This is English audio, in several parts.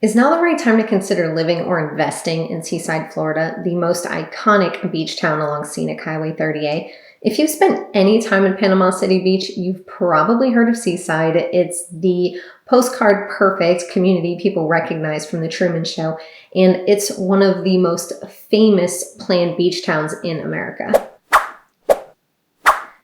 Is now the right time to consider living or investing in Seaside, Florida, the most iconic beach town along scenic Highway 38? If you've spent any time in Panama City Beach, you've probably heard of Seaside. It's the postcard perfect community people recognize from The Truman Show, and it's one of the most famous planned beach towns in America.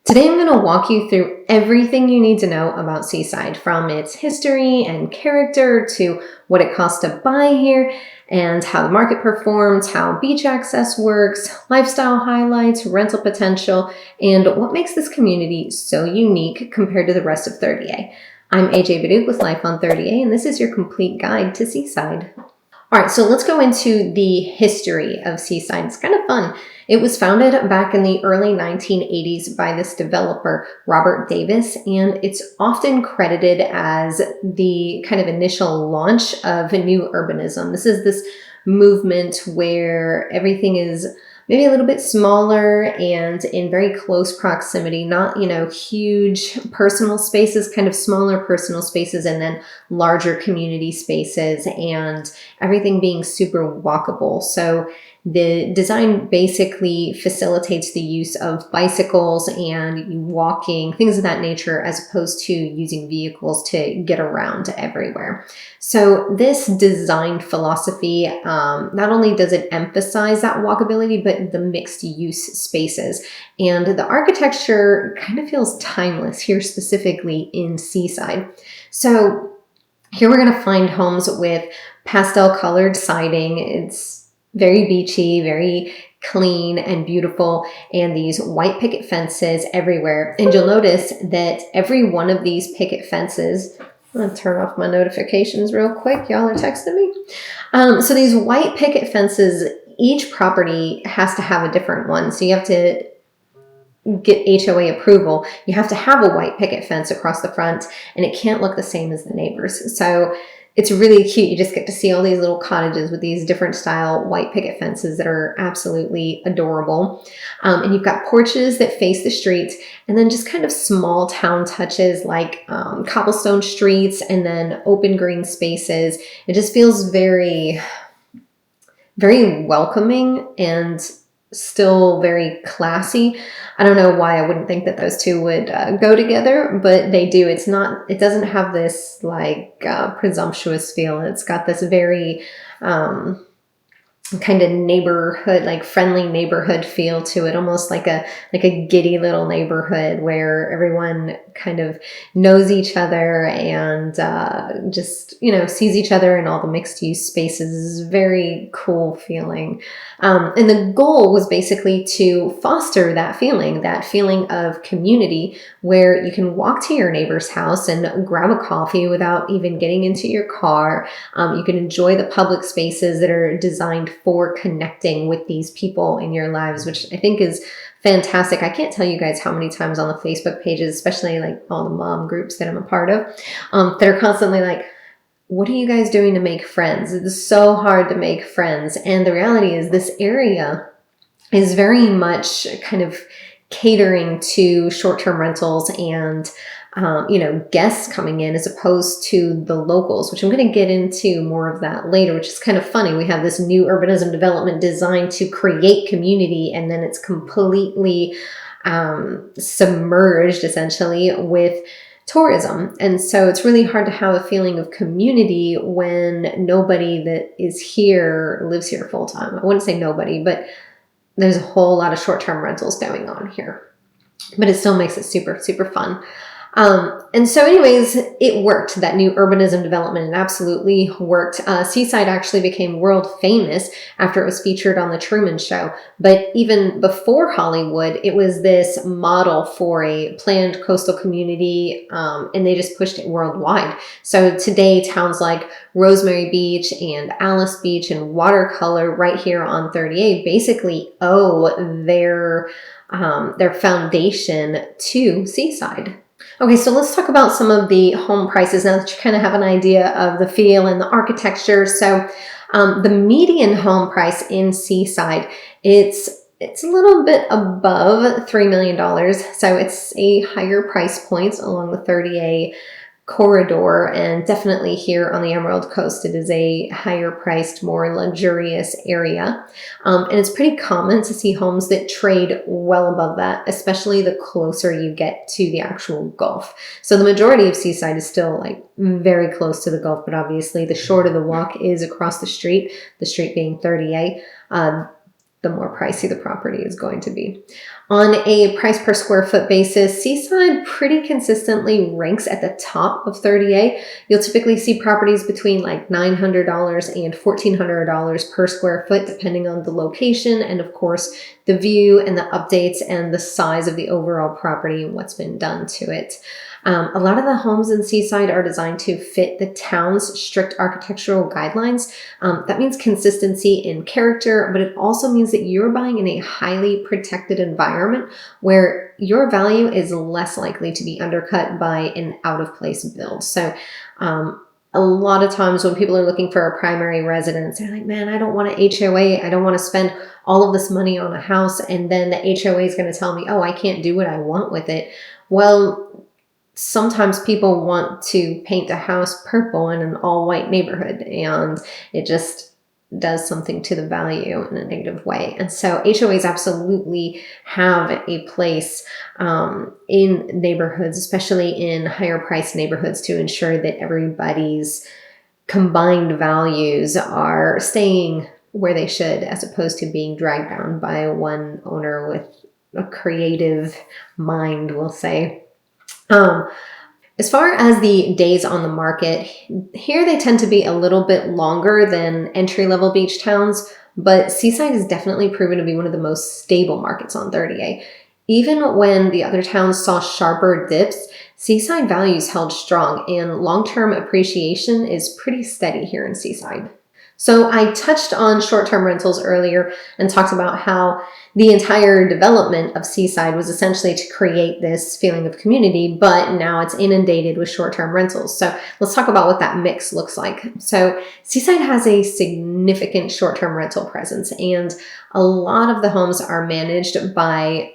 Today I'm going to walk you through everything you need to know about Seaside, from its history and character to what it costs to buy here and how the market performs, how beach access works, lifestyle highlights, rental potential, and what makes this community so unique compared to the rest of 30A. I'm AJ Baduke with Life on 30A, and this is your complete guide to Seaside. All right, so let's go into the history of Seaside. It's kind of fun. It was founded back in the early 1980s by this developer, Robert Davis, and it's often credited as the kind of initial launch of a new urbanism. This is this movement where everything is maybe a little bit smaller and in very close proximity, not, huge personal spaces, kind of smaller personal spaces, and then larger community spaces, and everything being super walkable. So the design basically facilitates the use of bicycles and walking, things of that nature, as opposed to using vehicles to get around everywhere. So this design philosophy, not only does it emphasize that walkability, but the mixed use spaces. And the architecture kind of feels timeless here, specifically in Seaside. So here we're going to find homes with pastel colored siding. It's very beachy, very clean and beautiful, and these white picket fences everywhere. And you'll notice that every one of these picket fences, I'm going to turn off my notifications real quick. Y'all are texting me. So these white picket fences, each property has to have a different one. So you have to get HOA approval. You have to have a white picket fence across the front, and it can't look the same as the neighbors. So it's really cute. You just get to see all these little cottages with these different style white picket fences that are absolutely adorable. And you've got porches that face the street, and then just kind of small town touches like cobblestone streets and then open green spaces. It just feels very, very welcoming and still very classy. I don't know why I wouldn't think that those two would go together, but they do. It doesn't have this presumptuous feel. It's got this very kind of neighborhood, like friendly neighborhood feel to it, almost like a giddy little neighborhood where everyone kind of knows each other and just sees each other in all the mixed use spaces. Is very cool feeling. And the goal was basically to foster that feeling of community, where you can walk to your neighbor's house and grab a coffee without even getting into your car. You can enjoy the public spaces that are designed for connecting with these people in your lives, which I think is fantastic. I can't tell you guys how many times on the Facebook pages, especially like all the mom groups that I'm a part of, that are constantly like, what are you guys doing to make friends? It's so hard to make friends. And the reality is this area is very much kind of catering to short-term rentals and guests coming in, as opposed to the locals, which I'm going to get into more of that later, which is kind of funny. We have this new urbanism development designed to create community, and then it's completely submerged essentially with tourism. And so it's really hard to have a feeling of community when nobody that is here lives here full time. I wouldn't say nobody, but there's a whole lot of short-term rentals going on here, but it still makes it super, super fun. And so anyways, it worked. That new urbanism development, it absolutely worked. Seaside actually became world famous after it was featured on The Truman Show. But even before Hollywood, it was this model for a planned coastal community, and they just pushed it worldwide. So today, towns like Rosemary Beach and Alice Beach and Watercolor right here on 38 basically owe their foundation to Seaside. Okay, so let's talk about some of the home prices now that you kind of have an idea of the feel and the architecture. So the median home price in Seaside, it's a little bit above $3 million. So it's a higher price point along the 30A corridor, and definitely here on the Emerald Coast, it is a higher priced, more luxurious area. And it's pretty common to see homes that trade well above that, especially the closer you get to the actual Gulf. So the majority of Seaside is still like very close to the Gulf, but obviously the shorter the walk is across the street being 30A, the more pricey the property is going to be. On a price per square foot basis, Seaside pretty consistently ranks at the top of 30A. You'll typically see properties between like $900 and $1,400 per square foot, depending on the location and of course the view and the updates and the size of the overall property and what's been done to it. A lot of the homes in Seaside are designed to fit the town's strict architectural guidelines. That means consistency in character, but it also means that you're buying in a highly protected environment where your value is less likely to be undercut by an out-of-place build. So a lot of times when people are looking for a primary residence, they're like, man, I don't want an HOA. I don't want to spend all of this money on a house. And then the HOA is going to tell me, oh, I can't do what I want with it. Well, sometimes people want to paint a house purple in an all-white neighborhood, and it just does something to the value in a negative way. And so HOAs absolutely have a place in neighborhoods, especially in higher priced neighborhoods, to ensure that everybody's combined values are staying where they should, as opposed to being dragged down by one owner with a creative mind, we'll say. As far as the days on the market, here they tend to be a little bit longer than entry-level beach towns, but Seaside is definitely proven to be one of the most stable markets on 30A. Even when the other towns saw sharper dips, Seaside values held strong, and long-term appreciation is pretty steady here in Seaside. So I touched on short-term rentals earlier and talked about how the entire development of Seaside was essentially to create this feeling of community, but now it's inundated with short-term rentals. So let's talk about what that mix looks like. So Seaside has a significant short-term rental presence, and a lot of the homes are managed by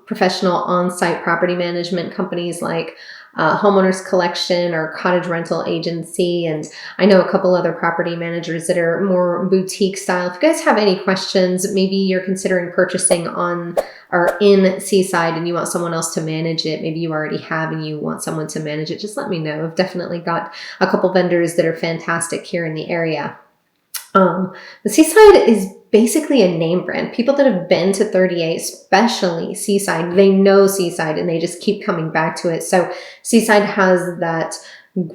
professional on-site property management companies like Homeowners Collection or Cottage Rental Agency. And I know a couple other property managers that are more boutique style. If you guys have any questions, maybe you're considering purchasing on or in Seaside and you want someone else to manage it, maybe you already have and you want someone to manage it, just let me know. I've definitely got a couple vendors that are fantastic here in the area. The Seaside is basically a name brand. People that have been to 30A, especially Seaside, they know Seaside and they just keep coming back to it. So Seaside has that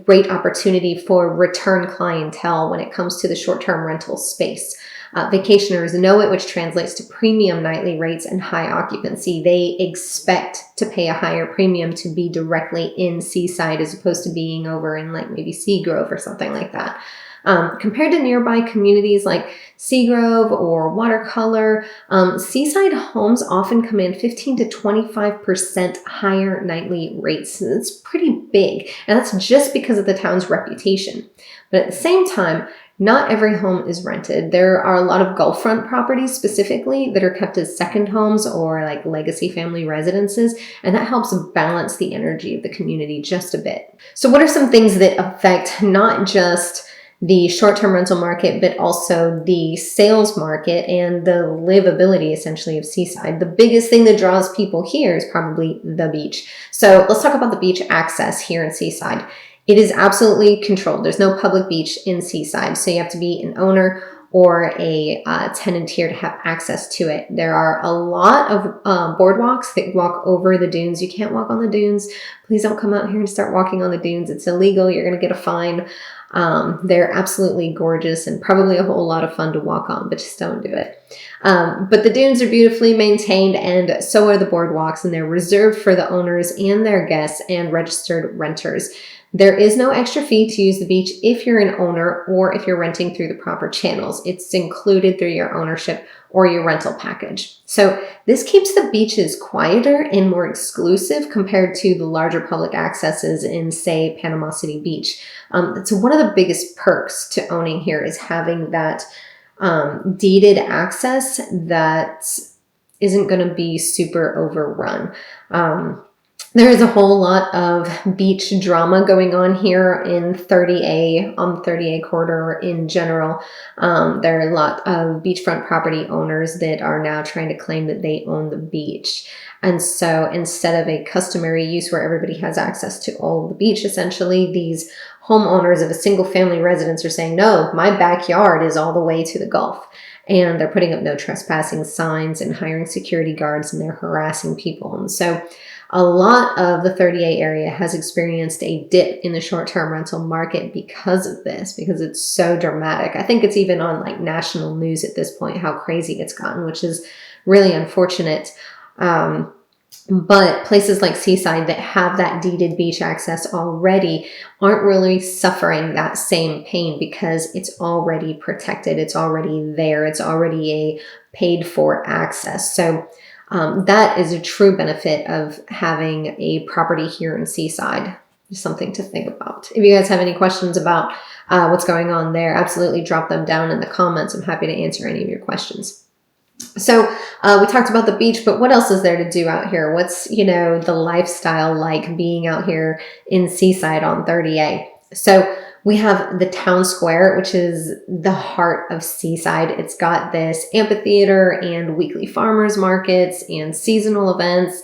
great opportunity for return clientele when it comes to the short-term rental space. Vacationers know it, which translates to premium nightly rates and high occupancy. They expect to pay a higher premium to be directly in Seaside as opposed to being over in like maybe Seagrove or something like that. Compared to nearby communities like Seagrove or Watercolor, Seaside homes often command 15 to 25% higher nightly rates. It's pretty big, and that's just because of the town's reputation. But at the same time, not every home is rented. There are a lot of Gulffront properties specifically that are kept as second homes or like legacy family residences, and that helps balance the energy of the community just a bit. So what are some things that affect not just the short-term rental market, but also the sales market and the livability essentially of Seaside? The biggest thing that draws people here is probably the beach. So let's talk about the beach access here in Seaside. It is absolutely controlled. There's no public beach in Seaside, so you have to be an owner or a tenant here to have access to it. There are a lot of boardwalks that walk over the dunes. You can't walk on the dunes. Please don't come out here and start walking on the dunes. It's illegal. You're going to get a fine. They're absolutely gorgeous and probably a whole lot of fun to walk on, but just don't do it. But the dunes are beautifully maintained, and so are the boardwalks, and they're reserved for the owners and their guests and registered renters. There is no extra fee to use the beach if you're an owner or if you're renting through the proper channels. It's included through your ownership or your rental package. So this keeps the beaches quieter and more exclusive compared to the larger public accesses in, say, Panama City Beach. So one of the biggest perks to owning here is having that deeded access that isn't going to be super overrun. There is a whole lot of beach drama going on here in 30A, on the 30A corridor in general. There are a lot of beachfront property owners that are now trying to claim that they own the beach. And so instead of a customary use where everybody has access to all of the beach, essentially these homeowners of a single family residence are saying, no, my backyard is all the way to the Gulf. And they're putting up no trespassing signs and hiring security guards, and they're harassing people. And so a lot of the 30A area has experienced a dip in the short-term rental market because of this, because it's so dramatic. I think it's even on like national news at this point, how crazy it's gotten, which is really unfortunate. But places like Seaside that have that deeded beach access already aren't really suffering that same pain because it's already protected. It's already there. It's already a paid for access. So that is a true benefit of having a property here in Seaside. Just something to think about. If you guys have any questions about what's going on there, absolutely drop them down in the comments. I'm happy to answer any of your questions. So we talked about the beach, but what else is there to do out here? What's, the lifestyle like being out here in Seaside on 30A? So we have the town square, which is the heart of Seaside. It's got this amphitheater and weekly farmers markets and seasonal events,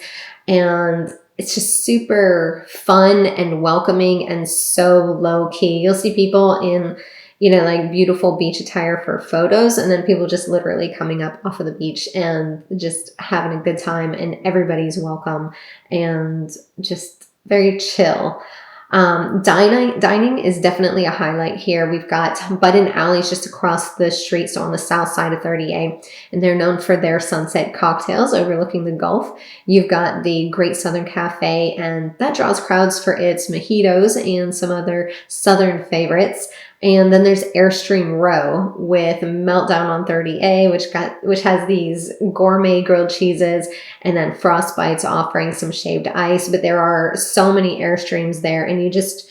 and it's just super fun and welcoming and so low key. You'll see people in like beautiful beach attire for photos, and then people just literally coming up off of the beach and just having a good time, and everybody's welcome and just very chill. Dining is definitely a highlight here. We've got Bud and Alley's just across the street, so on the south side of 30A, and they're known for their sunset cocktails overlooking the Gulf. You've got the Great Southern Cafe, and that draws crowds for its mojitos and some other southern favorites. And then there's Airstream Row with Meltdown on 30A, which has these gourmet grilled cheeses, and then Frostbite's offering some shaved ice. But there are so many Airstreams there, and you just,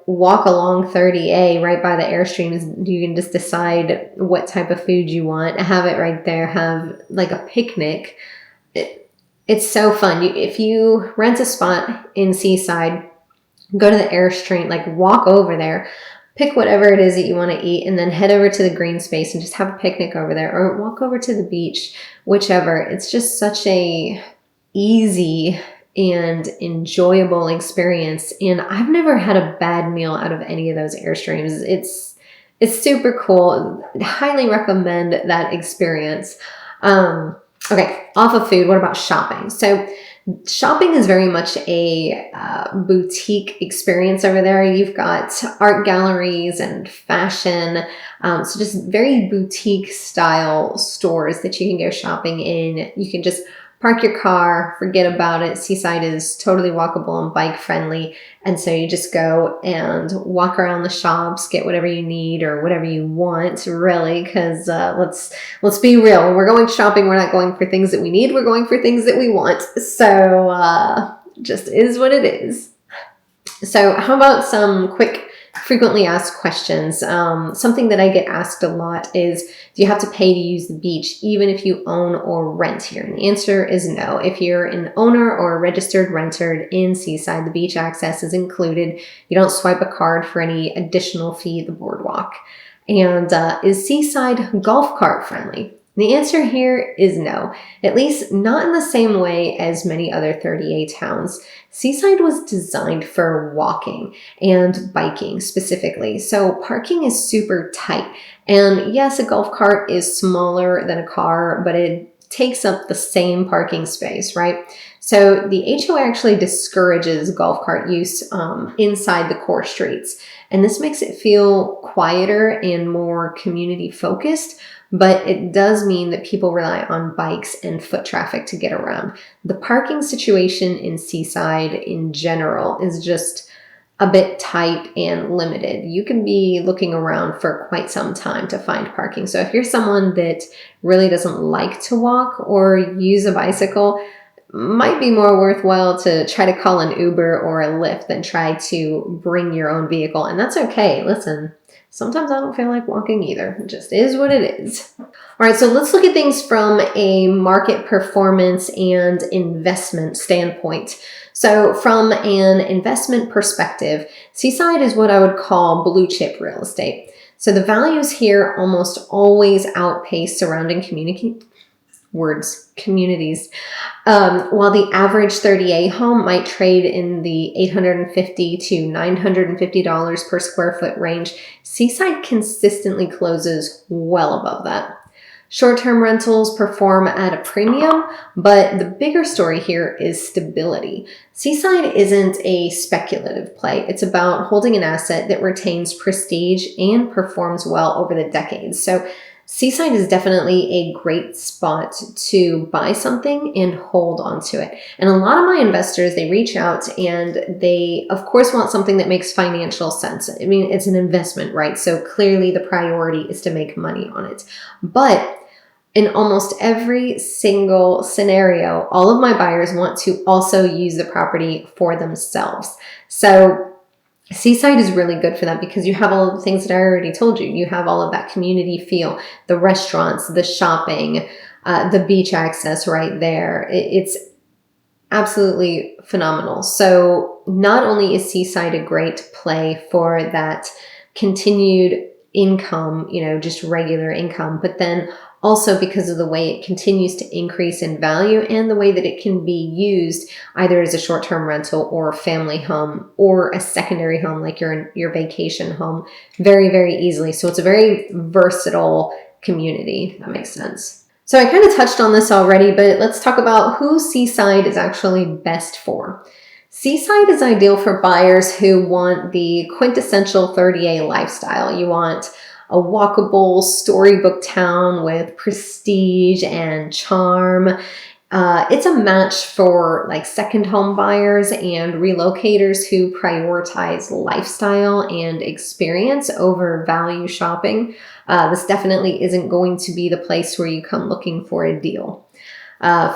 walk along 30A right by the Airstreams. You can just decide what type of food you want, have it right there, have like a picnic. It's so fun. If you rent a spot in Seaside, go to the Airstream, like walk over there, pick whatever it is that you want to eat, and then head over to the green space and just have a picnic over there, or walk over to the beach, whichever. It's just such a easy and enjoyable experience, and I've never had a bad meal out of any of those Airstreams. It's super cool. I'd highly recommend that experience. Okay, off of food, what about shopping? So shopping is very much a boutique experience over there. You've got art galleries and fashion, so just very boutique style stores that you can go shopping in. You can just park your car, forget about it. Seaside is totally walkable and bike friendly, and so you just go and walk around the shops, get whatever you need or whatever you want, really, because let's be real. When we're going shopping, we're not going for things that we need, we're going for things that we want. So just is what it is. So how about some quick frequently asked questions? Something that I get asked a lot is, do you have to pay to use the beach even if you own or rent here? And the answer is no. If you're an owner or a registered renter in Seaside, the beach access is included. You don't swipe a card for any additional fee at the boardwalk. And is Seaside golf cart friendly? The answer here is no, at least not in the same way as many other 30A towns. Seaside was designed for walking and biking specifically, so parking is super tight. And yes, a golf cart is smaller than a car, but it takes up the same parking space, right? So the HOA actually discourages golf cart use inside the core streets, and this makes it feel quieter and more community focused. But it does mean that people rely on bikes and foot traffic to get around. The parking situation in Seaside in general is just a bit tight and limited. You can be looking around for quite some time to find parking. So if you're someone that really doesn't like to walk or use a bicycle, might be more worthwhile to try to call an Uber or a Lyft than try to bring your own vehicle. And that's okay. Listen, sometimes I don't feel like walking either. It just is what it is. All right, so let's look at things from a market performance and investment standpoint. So from an investment perspective, Seaside is what I would call blue chip real estate. So the values here almost always outpace surrounding communities, while the average 30A home might trade in the $850 to $950 per square foot range, Seaside consistently closes well above that. Short-term rentals perform at a premium, but the bigger story here is stability. Seaside isn't a speculative play. It's about holding an asset that retains prestige and performs well over the decades. So Seaside is definitely a great spot to buy something and hold onto it. And a lot of my investors, they reach out and they, of course, want something that makes financial sense. I mean, it's an investment, right? So clearly the priority is to make money on it. But in almost every single scenario, all of my buyers want to also use the property for themselves. So Seaside is really good for that because you have all of the things that I already told you. You have all of that community feel, the restaurants, the shopping, the beach access right there. It's absolutely phenomenal. So not only is Seaside a great play for that continued income, just regular income, but then also because of the way it continues to increase in value and the way that it can be used either as a short-term rental or a family home or a secondary home like your vacation home very, very easily. So it's a very versatile community, if that makes sense. So I kind of touched on this already, but let's talk about who Seaside is actually best for. Seaside is ideal for buyers who want the quintessential 30A lifestyle. You want a walkable storybook town with prestige and charm. It's a match for like second home buyers and relocators who prioritize lifestyle and experience over value shopping. This definitely isn't going to be the place where you come looking for a deal.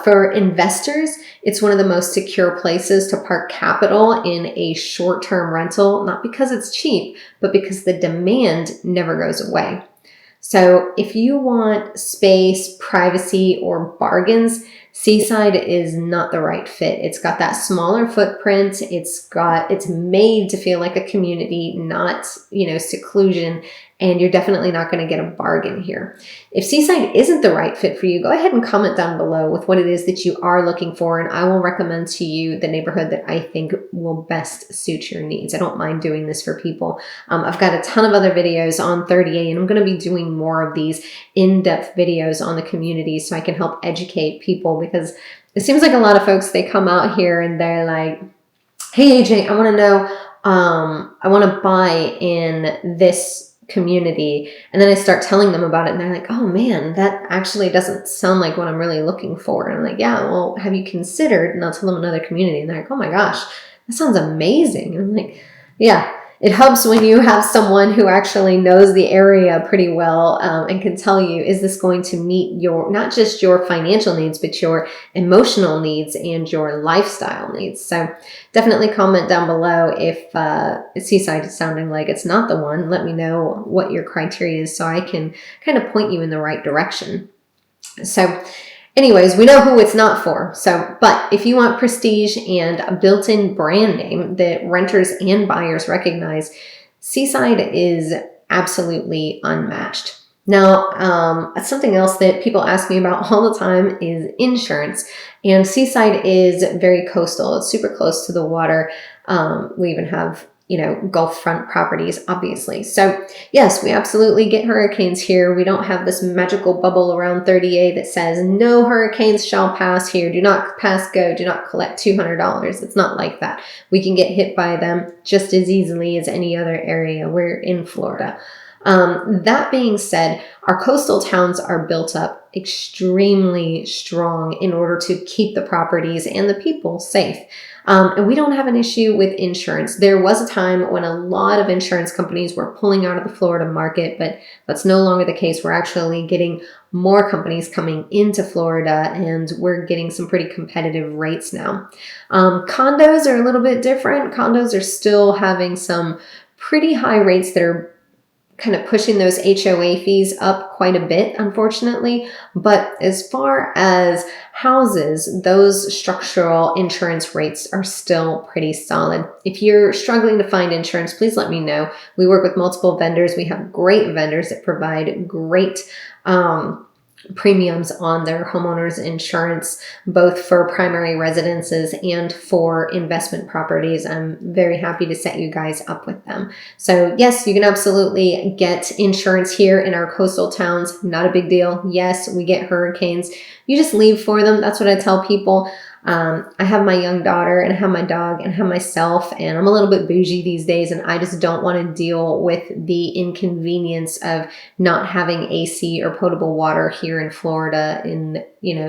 For investors, it's one of the most secure places to park capital in a short-term rental, not because it's cheap, but because the demand never goes away. So if you want space, privacy, or bargains, Seaside is not the right fit. It's got that smaller footprint. It's made to feel like a community, not, seclusion. And you're definitely not going to get a bargain here. If Seaside isn't the right fit for you, go ahead and comment down below with what it is that you are looking for, and I will recommend to you the neighborhood that I think will best suit your needs. I don't mind doing this for people. I've got a ton of other videos on 30A, and I'm going to be doing more of these in-depth videos on the community so I can help educate people, because it seems like a lot of folks, they come out here and they're like, hey AJ, I want to know, I want to buy in this community, and then I start telling them about it and they're like, oh man, that actually doesn't sound like what I'm really looking for. And I'm like, yeah, well, have you considered, and I'll tell them another community, and they're like, oh my gosh, that sounds amazing. And I'm like, yeah, it helps when you have someone who actually knows the area pretty well and can tell you, is this going to meet your, not just your financial needs, but your emotional needs and your lifestyle needs. So definitely comment down below if Seaside is sounding like it's not the one. Let me know what your criteria is so I can kind of point you in the right direction. So anyways, we know who it's not for. So, but if you want prestige and a built-in brand name that renters and buyers recognize, Seaside is absolutely unmatched. Now, something else that people ask me about all the time is insurance. And Seaside is very coastal. It's super close to the water. We even have Gulf front properties, obviously. So yes, we absolutely get hurricanes here. We don't have this magical bubble around 30A that says no hurricanes shall pass here. Do not pass go. Do not collect $200. It's not like that. We can get hit by them just as easily as any other area. We're in Florida. That being said, our coastal towns are built up extremely strong in order to keep the properties and the people safe. And we don't have an issue with insurance. There was a time when a lot of insurance companies were pulling out of the Florida market, but that's no longer the case. We're actually getting more companies coming into Florida, and we're getting some pretty competitive rates now. Condos are a little bit different. Condos are still having some pretty high rates that are kind of pushing those HOA fees up quite a bit, unfortunately. But as far as houses, those structural insurance rates are still pretty solid. If you're struggling to find insurance, please let me know. We work with multiple vendors. We have great vendors that provide great premiums on their homeowners insurance, both for primary residences and for investment properties. I'm very happy to set you guys up with them. So yes, you can absolutely get insurance here in our coastal towns. Not a big deal. Yes, we get hurricanes. You just leave for them. That's what I tell people. I have my young daughter and I have my dog and I have myself, and I'm a little bit bougie these days, and I just don't want to deal with the inconvenience of not having AC or potable water here in Florida in,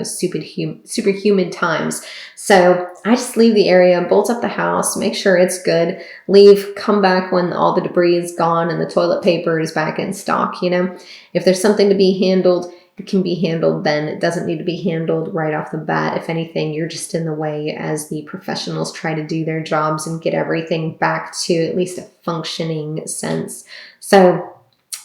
super humid times. So I just leave the area, bolt up the house, make sure it's good, leave, come back when all the debris is gone and the toilet paper is back in stock. If there's something to be handled, it can be handled then. It doesn't need to be handled right off the bat. If anything, you're just in the way as the professionals try to do their jobs and get everything back to at least a functioning sense. So,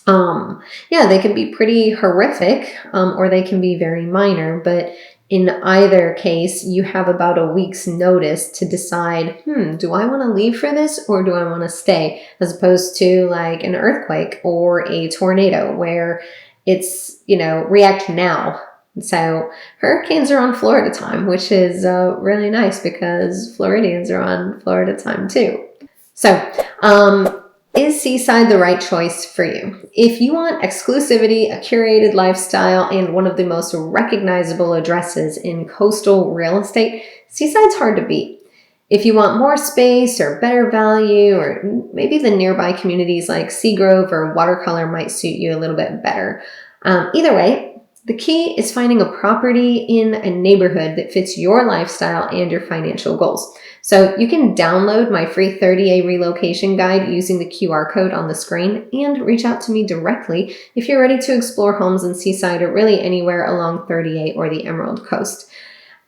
yeah, they can be pretty horrific, or they can be very minor, but in either case, you have about a week's notice to decide, do I want to leave for this or do I want to stay? As opposed to like an earthquake or a tornado where it's, react now. So hurricanes are on Florida time, which is really nice because Floridians are on Florida time too. So, is Seaside the right choice for you? If you want exclusivity, a curated lifestyle, and one of the most recognizable addresses in coastal real estate, Seaside's hard to beat. If you want more space or better value, or maybe the nearby communities like Seagrove or Watercolor might suit you a little bit better. Either way, the key is finding a property in a neighborhood that fits your lifestyle and your financial goals. So you can download my free 30-day relocation guide using the QR code on the screen and reach out to me directly if you're ready to explore homes in Seaside or really anywhere along 38 or the Emerald Coast.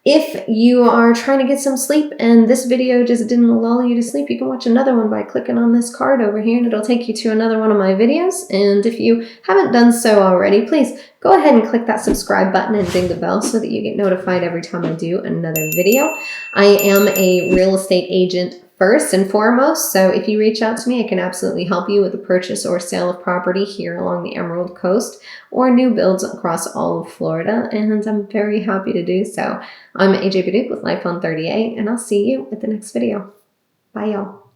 If you are trying to get some sleep and this video just didn't lull you to sleep, you can watch another one by clicking on this card over here and it'll take you to another one of my videos. And if you haven't done so already, please go ahead and click that subscribe button and ding the bell so that you get notified every time I do another video. I am a real estate agent first and foremost, so if you reach out to me, I can absolutely help you with the purchase or sale of property here along the Emerald Coast or new builds across all of Florida, and I'm very happy to do so. I'm AJ Baduke with Life on 38, and I'll see you at the next video. Bye, y'all.